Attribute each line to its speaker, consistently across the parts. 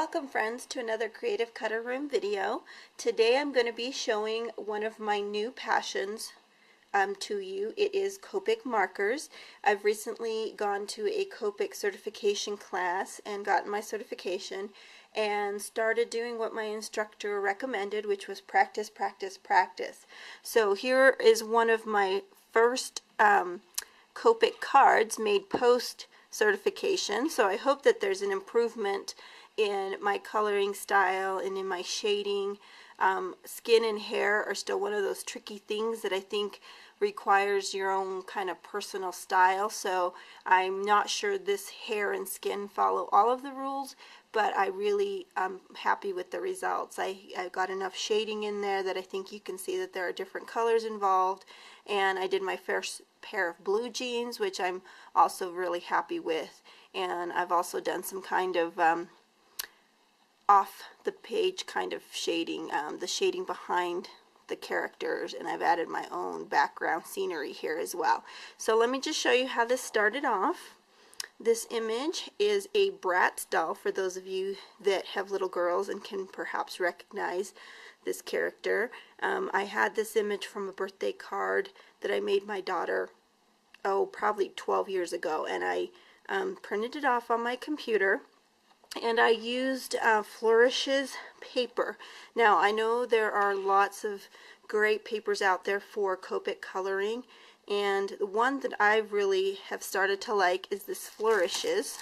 Speaker 1: Welcome friends to another Creative Cutter Room video. Today I'm going to be showing one of my new passions to you. It is Copic markers. I've recently gone to a Copic certification class and gotten my certification and started doing what my instructor recommended, which was practice, practice, practice. So here is one of my first Copic cards made post certification, so I hope that there's an improvement in my coloring style and in my shading. Skin and hair are still one of those tricky things that I think requires your own kind of personal style, so I'm not sure this hair and skin follow all of the rules, but I really am happy with the results. I got enough shading in there that I think you can see that there are different colors involved, and I did my first pair of blue jeans, which I'm also really happy with, and I've also done some kind of off the page kind of shading, the shading behind the characters, and I've added my own background scenery here as well. So let me just show you how this started off. This image is a Bratz doll, for those of you that have little girls and can perhaps recognize this character. I had this image from a birthday card that I made my daughter, probably 12 years ago, and I printed it off on my computer, and I used Flourishes paper. Now I know there are lots of great papers out there for Copic coloring, and the one that I really have started to like is this Flourishes.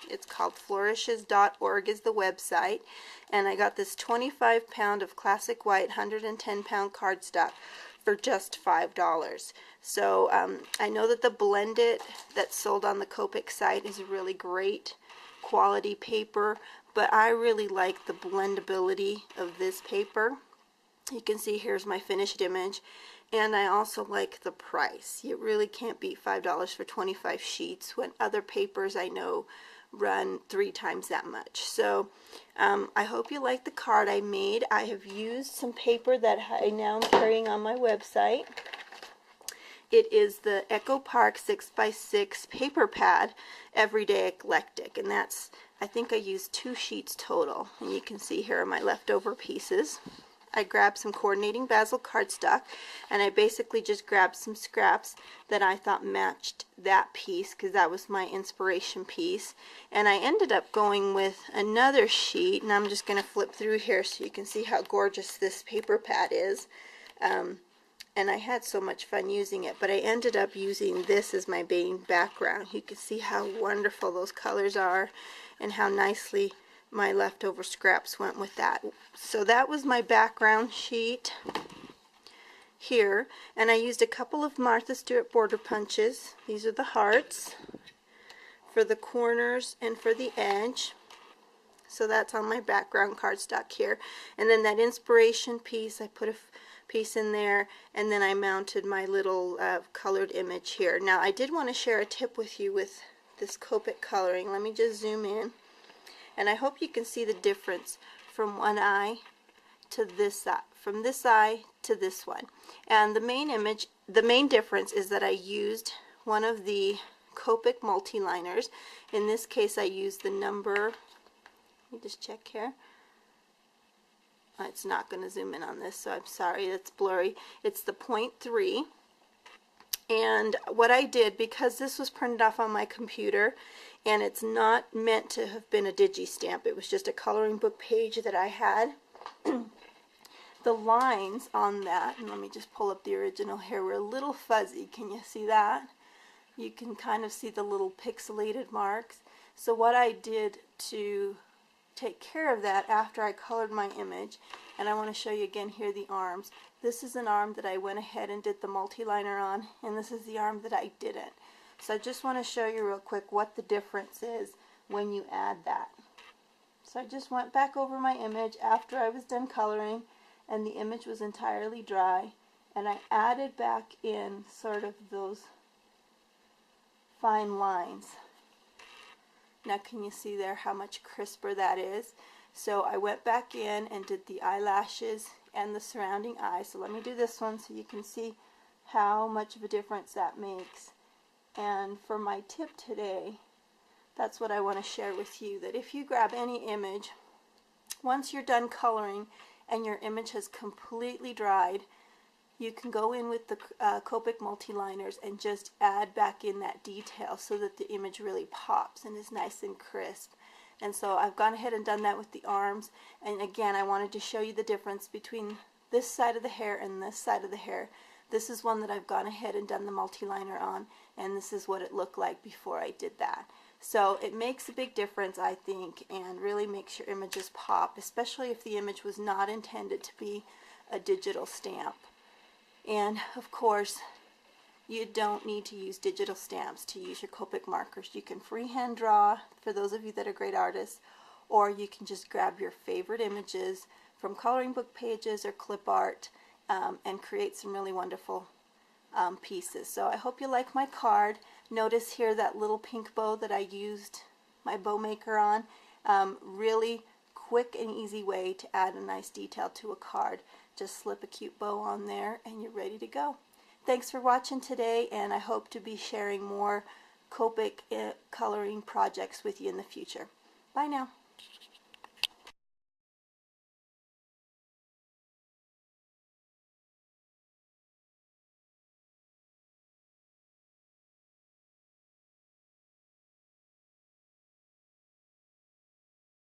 Speaker 1: It's called flourishes.org is the website, and I got this 25-pound of classic white 110-pound cardstock for just $5. So I know that the blended that's sold on the Copic site is a really great quality paper, but I really like the blendability of this paper. You can see here's my finished image, and I also like the price. You really can't beat $5 for 25 sheets when other papers I know run 3 times that much. So I hope you like the card I made. I have used some paper that I now am carrying on my website. It is the Echo Park 6x6 paper pad Everyday Eclectic, and that's, I think I used 2 sheets total, and you can see here are my leftover pieces. I grabbed some coordinating basil cardstock, and I basically just grabbed some scraps that I thought matched that piece because that was my inspiration piece, and I ended up going with another sheet, and I'm just going to flip through here so you can see how gorgeous this paper pad is. And I had so much fun using it, but I ended up using this as my main background. You can see how wonderful those colors are and how nicely my leftover scraps went with that. So that was my background sheet here, and I used a couple of Martha Stewart border punches. These are the hearts for the corners and for the edge. So that's on my background cardstock here, and then that inspiration piece, I put a piece in there, and then I mounted my little colored image here. Now I did want to share a tip with you with this Copic coloring. Let me just zoom in, and I hope you can see the difference from one eye to this eye, from this eye to this one. And the main difference is that I used one of the Copic multi-liners. In this case I used the number, let me just check here. It's not going to zoom in on this, so I'm sorry, that's blurry. It's the 0.3, and what I did, because this was printed off on my computer and it's not meant to have been a digi-stamp, it was just a coloring book page that I had, the lines on that, and let me just pull up the original here, were a little fuzzy. Can you see that? You can kind of see the little pixelated marks. So what I did to take care of that after I colored my image, and I want to show you again here the arms. This is an arm that I went ahead and did the multi-liner on, and this is the arm that I didn't. So I just want to show you real quick what the difference is when you add that. So I just went back over my image after I was done coloring and the image was entirely dry, and I added back in sort of those fine lines. Now can you see there how much crisper that is? So I went back in and did the eyelashes and the surrounding eye. So let me do this one so you can see how much of a difference that makes. And for my tip today, that's what I want to share with you, that if you grab any image Once you're done coloring and your image has completely dried, you can go in with the Copic multi-liners and just add back in that detail so that the image really pops and is nice and crisp. And so I've gone ahead and done that with the arms, and again I wanted to show you the difference between this side of the hair and this side of the hair. This is one that I've gone ahead and done the multi-liner on, and this is what it looked like before I did that. So it makes a big difference, I think, and really makes your images pop, especially if the image was not intended to be a digital stamp. And of course, you don't need to use digital stamps to use your Copic markers. You can freehand draw, for those of you that are great artists, or you can just grab your favorite images from coloring book pages or clip art and create some really wonderful pieces. So I hope you like my card. Notice here that little pink bow that I used my bow maker on. Really quick and easy way to add a nice detail to a card. Just slip a cute bow on there and you're ready to go. Thanks for watching today, and I hope to be sharing more Copic coloring projects with you in the future. Bye now.